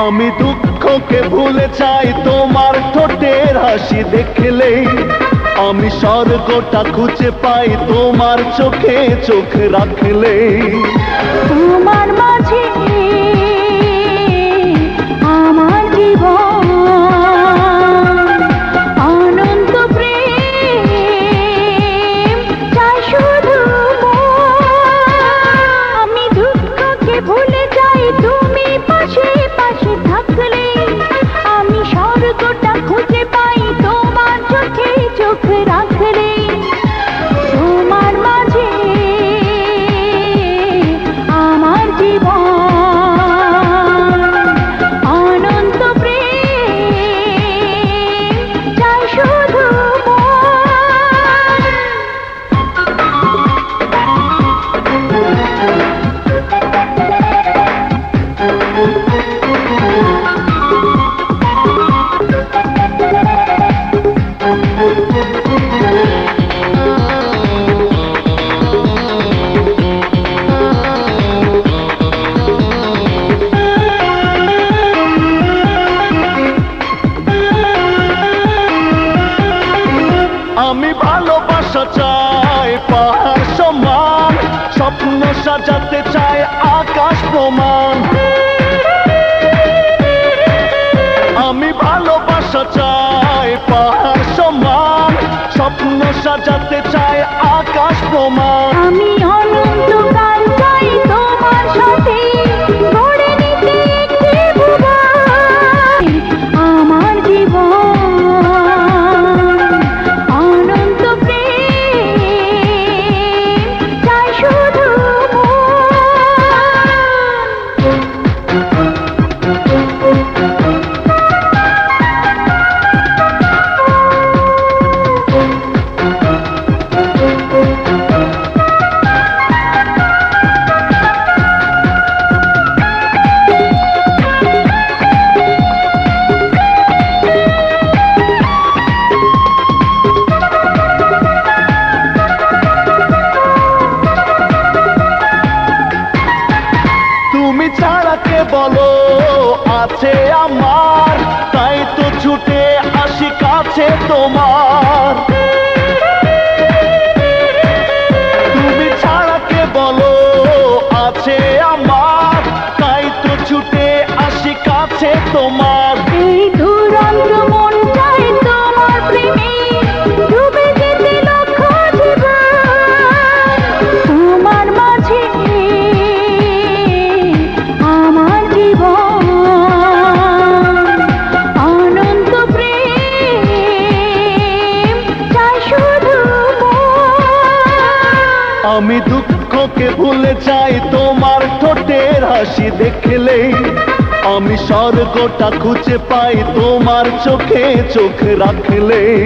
আমি দুঃখকে ভুলে যাই তোমার ঠোঁটের হাসি দেখলেই, আমি স্বর্গটা খুঁজে পাই তোমার চোখে চোখ রাখলেই। তোমার মাঝে আমার জীবন, অনন্ত প্রেম চাই শুধু আমি দুঃখকে ভুলে যাই তুমি পাশে পাশে থাকলে, আমি স্বর্গটা খুঁজে পাই তোমার চোখে চোখ রাখলে। তোমার মাঝে আমার জীবন, অনন্ত প্রেম চাই শুধু আমি ভালোবাসা চাই পাহাড় সমান, স্বপ্ন সাজাতে চাই আকাশ প্রমাণ। আমি ভালোবাসা চাই পাহাড় সমান, স্বপ্ন সাজাতে চাই আকাশ প্রমাণ। আমি অনন্তকাল চাই তোমার সাথে গড়ে নিতে একটি ভুবন, আমার জীবন, অনন্ত প্রেম চাই শুধু তুমি ছাড়া কে বলো আছে আমার, তাই তো ছুটে আসি কাছে তোমার। তুমি ছাড়া কে বলো আছে আমার, তাই তো ছুটে আসি কাছে তোমার। এই দুরন্ত মন চাই তোমার প্রেমে ডুবে যেতে লক্ষ জীবন। তোমার মাঝে আমার জীবন, অনন্ত প্রেম চাই শুধু আমি দুঃখকে ভুলে যাই তোমার ঠোঁটের হাসি দেখলেই, আমি স্বর্গটা খুঁজে পাই তোমার চোখে চোখ রাখলেই।